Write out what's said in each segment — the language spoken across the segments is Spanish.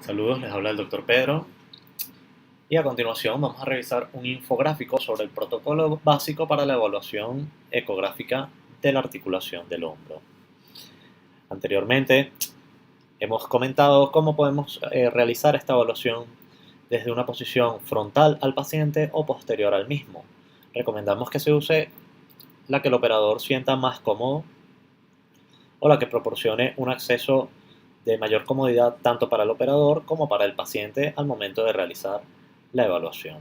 Saludos, les habla el doctor Pedro y a continuación vamos a revisar un infográfico sobre el protocolo básico para la evaluación ecográfica de la articulación del hombro. Anteriormente hemos comentado cómo podemos realizar esta evaluación desde una posición frontal al paciente o posterior al mismo. Recomendamos que se use la que el operador sienta más cómodo o la que proporcione un acceso de mayor comodidad tanto para el operador como para el paciente al momento de realizar la evaluación.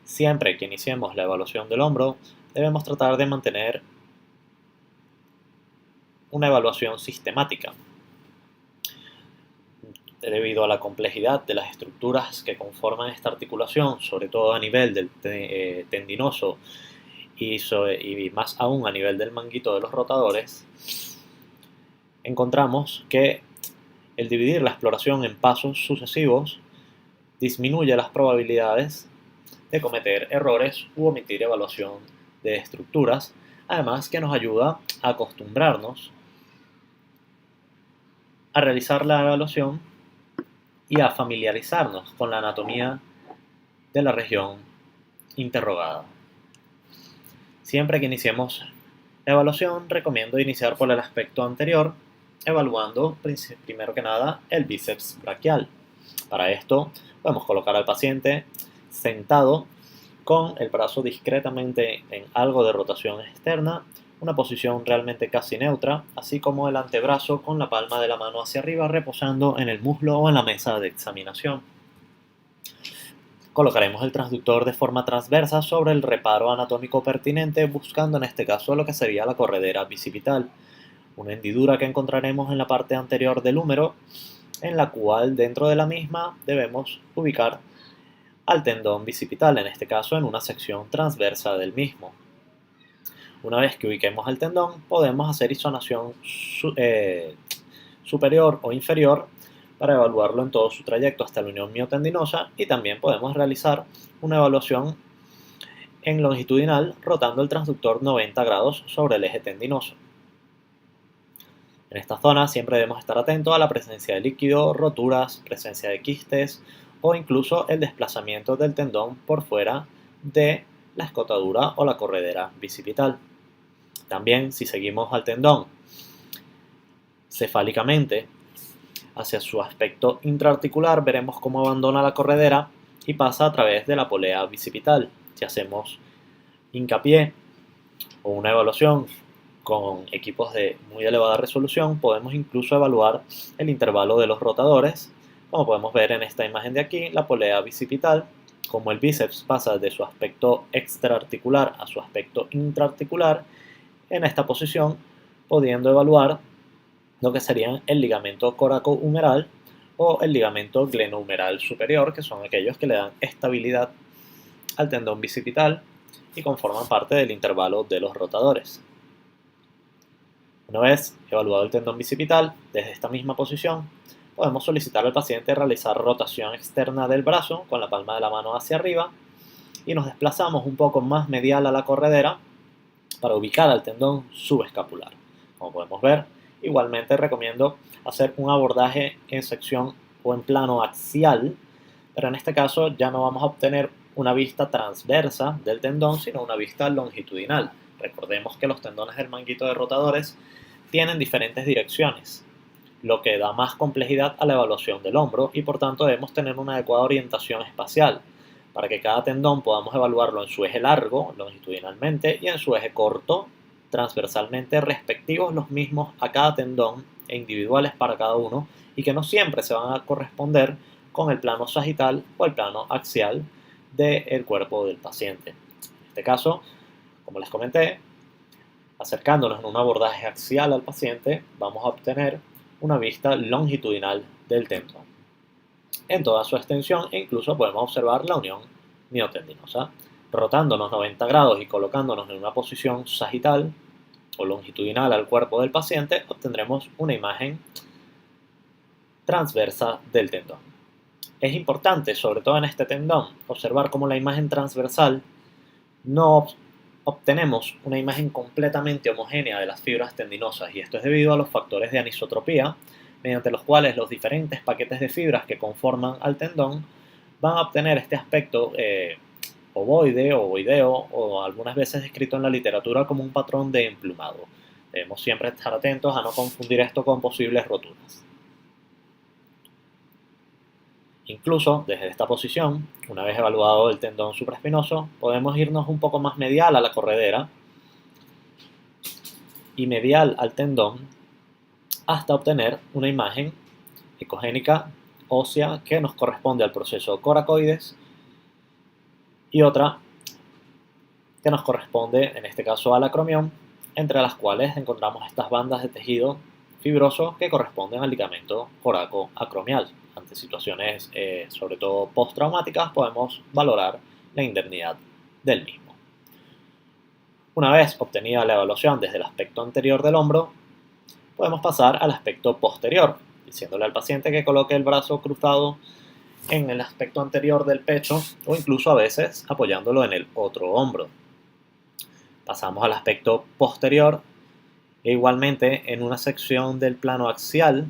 Siempre que iniciemos la evaluación del hombro, debemos tratar de mantener una evaluación sistemática. Debido a la complejidad de las estructuras que conforman esta articulación, sobre todo a nivel del tendinoso y más aún a nivel del manguito de los rotadores, encontramos que el dividir la exploración en pasos sucesivos disminuye las probabilidades de cometer errores u omitir evaluación de estructuras, además que nos ayuda a acostumbrarnos a realizar la evaluación y a familiarizarnos con la anatomía de la región interrogada. Siempre que iniciemos la evaluación, recomiendo iniciar por el aspecto anterior, evaluando primero que nada el bíceps braquial. Para esto podemos colocar al paciente sentado con el brazo discretamente en algo de rotación externa, una posición realmente casi neutra, así como el antebrazo con la palma de la mano hacia arriba reposando en el muslo o en la mesa de examinación. Colocaremos el transductor de forma transversa sobre el reparo anatómico pertinente, buscando en este caso lo que sería la corredera bicipital, una hendidura que encontraremos en la parte anterior del húmero, en la cual dentro de la misma debemos ubicar al tendón bicipital, en este caso en una sección transversa del mismo. Una vez que ubiquemos el tendón, podemos hacer isonación superior o inferior para evaluarlo en todo su trayecto hasta la unión miotendinosa, y también podemos realizar una evaluación en longitudinal rotando el transductor 90 grados sobre el eje tendinoso. En esta zona siempre debemos estar atentos a la presencia de líquido, roturas, presencia de quistes o incluso el desplazamiento del tendón por fuera de la escotadura o la corredera bicipital. También, si seguimos al tendón cefálicamente hacia su aspecto intraarticular, veremos cómo abandona la corredera y pasa a través de la polea bicipital. Si hacemos hincapié o una evaluación con equipos de muy elevada resolución, podemos incluso evaluar el intervalo de los rotadores. Como podemos ver en esta imagen de aquí, la polea bicipital, como el bíceps pasa de su aspecto extraarticular a su aspecto intraarticular, en esta posición, pudiendo evaluar lo que serían el ligamento coracohumeral o el ligamento glenohumeral superior, que son aquellos que le dan estabilidad al tendón bicipital y conforman parte del intervalo de los rotadores. Una vez evaluado el tendón bicipital, desde esta misma posición, podemos solicitar al paciente realizar rotación externa del brazo con la palma de la mano hacia arriba y nos desplazamos un poco más medial a la corredera para ubicar al tendón subescapular. Como podemos ver, igualmente recomiendo hacer un abordaje en sección o en plano axial, pero en este caso ya no vamos a obtener una vista transversa del tendón, sino una vista longitudinal. Recordemos que los tendones del manguito de rotadores tienen diferentes direcciones, lo que da más complejidad a la evaluación del hombro y por tanto debemos tener una adecuada orientación espacial para que cada tendón podamos evaluarlo en su eje largo, longitudinalmente, y en su eje corto, transversalmente, respectivos los mismos a cada tendón e individuales para cada uno, y que no siempre se van a corresponder con el plano sagital o el plano axial del cuerpo del paciente. En este caso, como les comenté, acercándonos en un abordaje axial al paciente, vamos a obtener una vista longitudinal del tendón en toda su extensión, e incluso podemos observar la unión miotendinosa. Rotándonos 90 grados y colocándonos en una posición sagital o longitudinal al cuerpo del paciente, obtendremos una imagen transversa del tendón. Es importante, sobre todo en este tendón, observar cómo la imagen transversal no obtenemos una imagen completamente homogénea de las fibras tendinosas, y esto es debido a los factores de anisotropía mediante los cuales los diferentes paquetes de fibras que conforman al tendón van a obtener este aspecto ovoide o ovoideo, o algunas veces descrito en la literatura como un patrón de emplumado. Debemos siempre estar atentos a no confundir esto con posibles roturas. Incluso desde esta posición, una vez evaluado el tendón supraespinoso, podemos irnos un poco más medial a la corredera y medial al tendón hasta obtener una imagen ecogénica ósea que nos corresponde al proceso coracoides y otra que nos corresponde, en este caso, al acromión, entre las cuales encontramos estas bandas de tejido fibroso que corresponden al ligamento coracoacromial. Ante situaciones, sobre todo postraumáticas, podemos valorar la indemnidad del mismo. Una vez obtenida la evaluación desde el aspecto anterior del hombro, podemos pasar al aspecto posterior, diciéndole al paciente que coloque el brazo cruzado en el aspecto anterior del pecho o incluso a veces apoyándolo en el otro hombro. Pasamos al aspecto posterior e igualmente en una sección del plano axial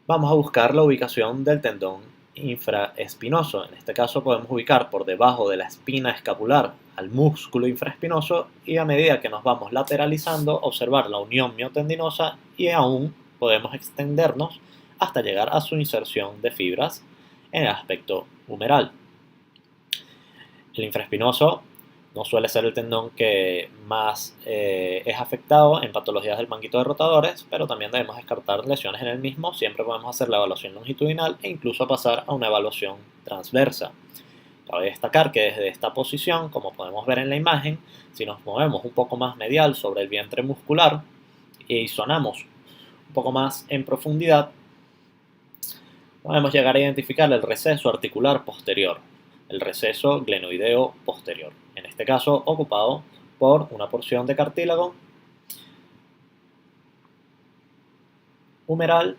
vamos a buscar la ubicación del tendón infraespinoso. En este caso podemos ubicar por debajo de la espina escapular al músculo infraespinoso y a medida que nos vamos lateralizando observar la unión miotendinosa y aún podemos extendernos hasta llegar a su inserción de fibras en el aspecto humeral. El infraespinoso no suele ser el tendón que más es afectado en patologías del manguito de rotadores, pero también debemos descartar lesiones en el mismo. Siempre podemos hacer la evaluación longitudinal e incluso pasar a una evaluación transversa. Cabe destacar que desde esta posición, como podemos ver en la imagen, si nos movemos un poco más medial sobre el vientre muscular y sonamos un poco más en profundidad, podemos llegar a identificar el receso articular posterior, el receso glenoideo posterior, en este caso ocupado por una porción de cartílago humeral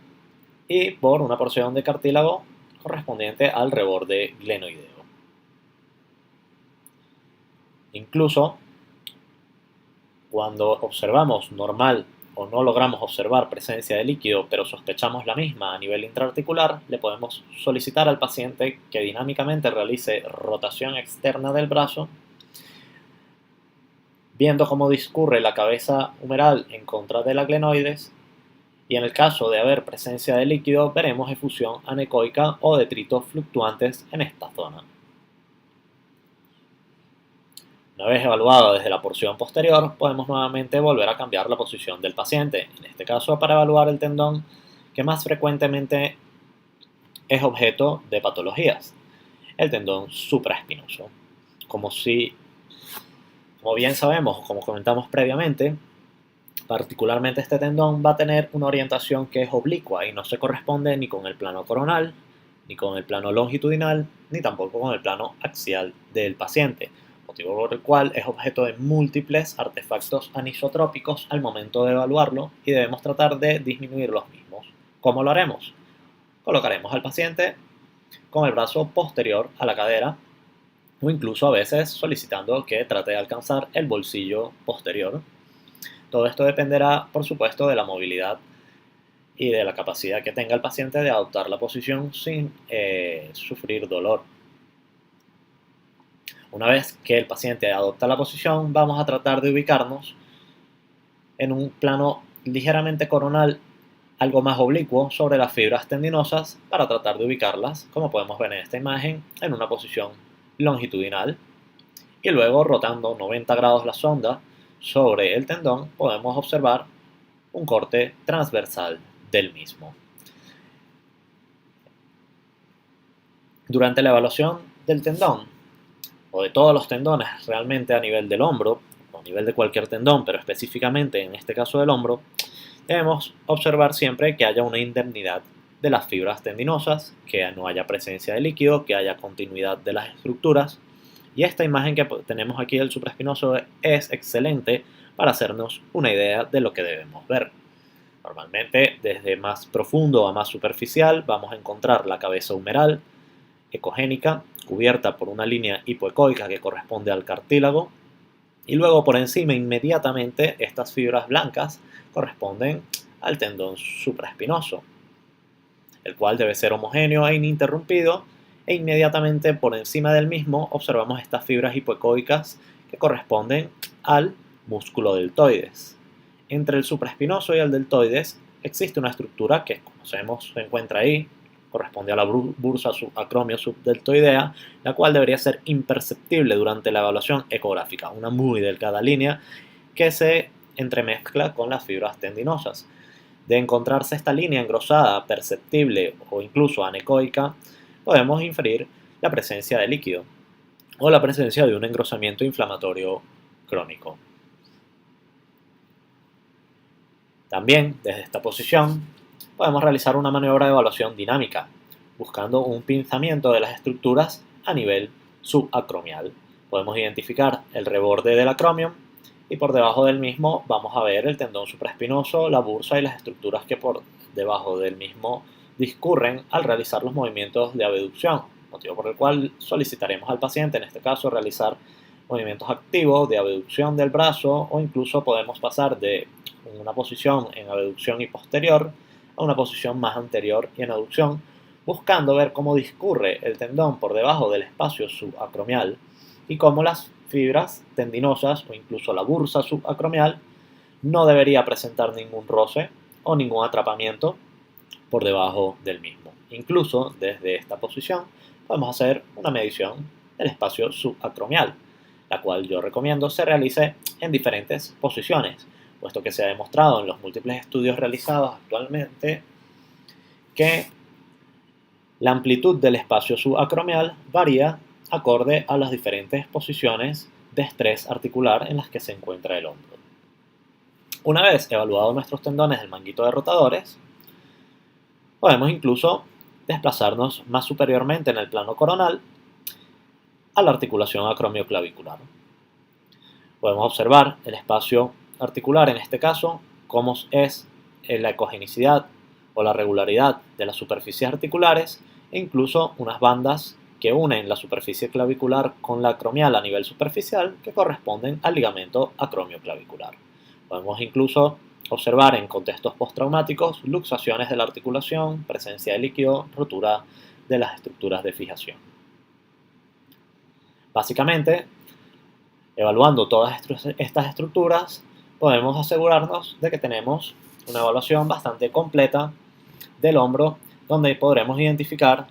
y por una porción de cartílago correspondiente al reborde glenoideo. Incluso cuando observamos normal o no logramos observar presencia de líquido, pero sospechamos la misma a nivel intraarticular, le podemos solicitar al paciente que dinámicamente realice rotación externa del brazo, viendo cómo discurre la cabeza humeral en contra de la glenoides, y en el caso de haber presencia de líquido, veremos efusión anecoica o detritos fluctuantes en esta zona. Una vez evaluado desde la porción posterior, podemos nuevamente volver a cambiar la posición del paciente, en este caso para evaluar el tendón que más frecuentemente es objeto de patologías, el tendón supraespinoso. Como bien sabemos, como comentamos previamente, particularmente este tendón va a tener una orientación que es oblicua y no se corresponde ni con el plano coronal, ni con el plano longitudinal, ni tampoco con el plano axial del paciente, motivo por el cual es objeto de múltiples artefactos anisotrópicos al momento de evaluarlo y debemos tratar de disminuir los mismos. ¿Cómo lo haremos? Colocaremos al paciente con el brazo posterior a la cadera o incluso a veces solicitando que trate de alcanzar el bolsillo posterior. Todo esto dependerá, por supuesto, de la movilidad y de la capacidad que tenga el paciente de adoptar la posición sin sufrir dolor. Una vez que el paciente adopta la posición, vamos a tratar de ubicarnos en un plano ligeramente coronal, algo más oblicuo, sobre las fibras tendinosas para tratar de ubicarlas, como podemos ver en esta imagen, en una posición longitudinal. Y luego, rotando 90 grados la sonda sobre el tendón, podemos observar un corte transversal del mismo. Durante la evaluación del tendón, o de todos los tendones realmente a nivel del hombro, o a nivel de cualquier tendón, pero específicamente en este caso del hombro, debemos observar siempre que haya una indemnidad de las fibras tendinosas, que no haya presencia de líquido, que haya continuidad de las estructuras. Y esta imagen que tenemos aquí del supraespinoso es excelente para hacernos una idea de lo que debemos ver. Normalmente, desde más profundo a más superficial, vamos a encontrar la cabeza humeral, ecogénica, cubierta por una línea hipoecoica que corresponde al cartílago, y luego por encima inmediatamente estas fibras blancas corresponden al tendón supraespinoso, el cual debe ser homogéneo e ininterrumpido, e inmediatamente por encima del mismo observamos estas fibras hipoecoicas que corresponden al músculo deltoides. Entre el supraespinoso y el deltoides existe una estructura que, como sabemos, se encuentra ahí, corresponde a la bursa acromio-subdeltoidea, la cual debería ser imperceptible durante la evaluación ecográfica, una muy delgada línea que se entremezcla con las fibras tendinosas. De encontrarse esta línea engrosada, perceptible o incluso anecoica, podemos inferir la presencia de líquido o la presencia de un engrosamiento inflamatorio crónico. También, desde esta posición, podemos realizar una maniobra de evaluación dinámica, buscando un pinzamiento de las estructuras a nivel subacromial. Podemos identificar el reborde del acromion y por debajo del mismo vamos a ver el tendón supraespinoso, la bursa y las estructuras que por debajo del mismo discurren al realizar los movimientos de abducción, motivo por el cual solicitaremos al paciente, en este caso, realizar movimientos activos de abducción del brazo, o incluso podemos pasar de una posición en abducción y posterior a una posición más anterior y en aducción, buscando ver cómo discurre el tendón por debajo del espacio subacromial y cómo las fibras tendinosas o incluso la bursa subacromial no debería presentar ningún roce o ningún atrapamiento por debajo del mismo. Incluso desde esta posición podemos hacer una medición del espacio subacromial, la cual yo recomiendo se realice en diferentes posiciones, puesto que se ha demostrado en los múltiples estudios realizados actualmente que la amplitud del espacio subacromial varía acorde a las diferentes posiciones de estrés articular en las que se encuentra el hombro. Una vez evaluados nuestros tendones del manguito de rotadores, podemos incluso desplazarnos más superiormente en el plano coronal a la articulación acromioclavicular. Podemos observar el espacio articular, en este caso, cómo es la ecogenicidad o la regularidad de las superficies articulares e incluso unas bandas que unen la superficie clavicular con la acromial a nivel superficial que corresponden al ligamento acromioclavicular. Podemos incluso observar en contextos postraumáticos luxaciones de la articulación, presencia de líquido, rotura de las estructuras de fijación. Básicamente, evaluando todas estas estructuras, podemos asegurarnos de que tenemos una evaluación bastante completa del hombro, donde podremos identificar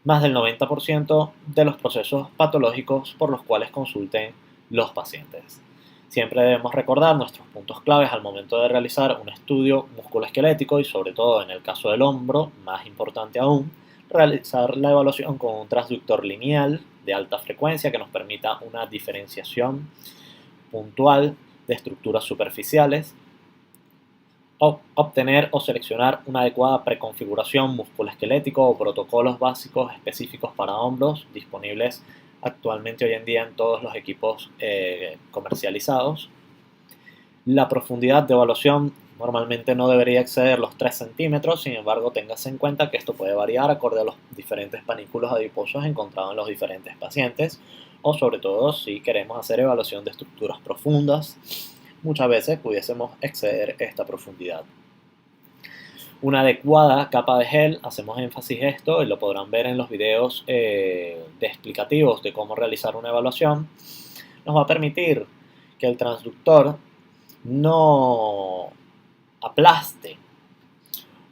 más del 90% de los procesos patológicos por los cuales consulten los pacientes. Siempre debemos recordar nuestros puntos claves al momento de realizar un estudio musculoesquelético y, sobre todo en el caso del hombro, más importante aún, realizar la evaluación con un transductor lineal de alta frecuencia que nos permita una diferenciación puntual de estructuras superficiales, obtener o seleccionar una adecuada preconfiguración musculoesquelético o protocolos básicos específicos para hombros disponibles actualmente hoy en día en todos los equipos comercializados. La profundidad de evaluación normalmente no debería exceder los 3 centímetros, sin embargo, téngase en cuenta que esto puede variar acorde a los diferentes panículos adiposos encontrados en los diferentes pacientes, o sobre todo si queremos hacer evaluación de estructuras profundas, muchas veces pudiésemos exceder esta profundidad. Una adecuada capa de gel, hacemos énfasis en esto y lo podrán ver en los videos explicativos de cómo realizar una evaluación, nos va a permitir que el transductor no aplaste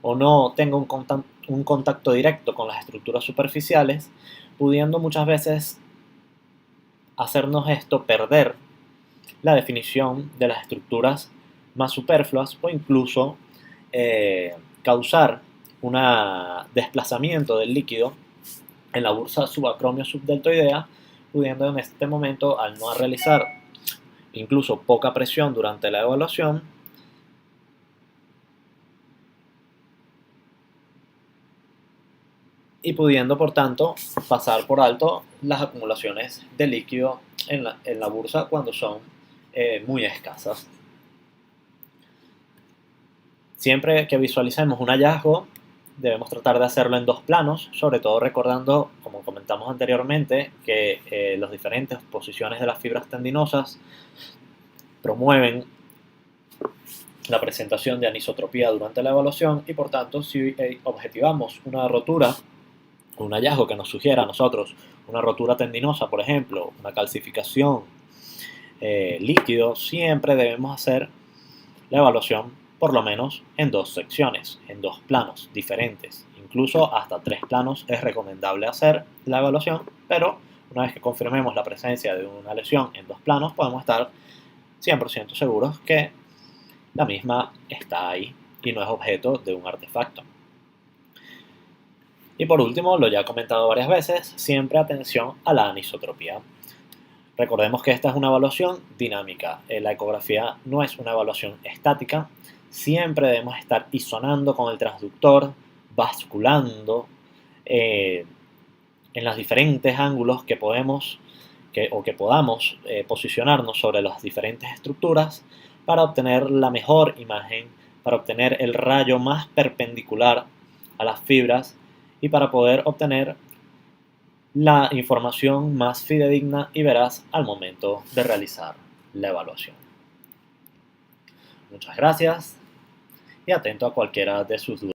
o no tenga un contacto directo con las estructuras superficiales, pudiendo muchas veces hacernos esto perder la definición de las estructuras más superfluas o incluso causar un desplazamiento del líquido en la bursa subacromio-subdeltoidea, pudiendo en este momento, al no realizar incluso poca presión durante la evaluación, y pudiendo por tanto pasar por alto las acumulaciones de líquido en la bursa cuando son muy escasas. Siempre que visualicemos un hallazgo, debemos tratar de hacerlo en dos planos, sobre todo recordando, como comentamos anteriormente, que las diferentes posiciones de las fibras tendinosas promueven la presentación de anisotropía durante la evaluación y por tanto si objetivamos una rotura, un hallazgo que nos sugiera a nosotros una rotura tendinosa, por ejemplo, una calcificación, líquido, siempre debemos hacer la evaluación por lo menos en 2 secciones, en 2 planos diferentes. Incluso hasta 3 planos es recomendable hacer la evaluación, pero una vez que confirmemos la presencia de una lesión en 2 planos, podemos estar 100% seguros que la misma está ahí y no es objeto de un artefacto. Y por último, lo ya he comentado varias veces, siempre atención a la anisotropía. Recordemos que esta es una evaluación dinámica. La ecografía no es una evaluación estática. Siempre debemos estar isonando con el transductor, basculando en los diferentes ángulos que podamos posicionarnos sobre las diferentes estructuras para obtener la mejor imagen, para obtener el rayo más perpendicular a las fibras y para poder obtener la información más fidedigna y veraz al momento de realizar la evaluación. Muchas gracias y atento a cualquiera de sus dudas.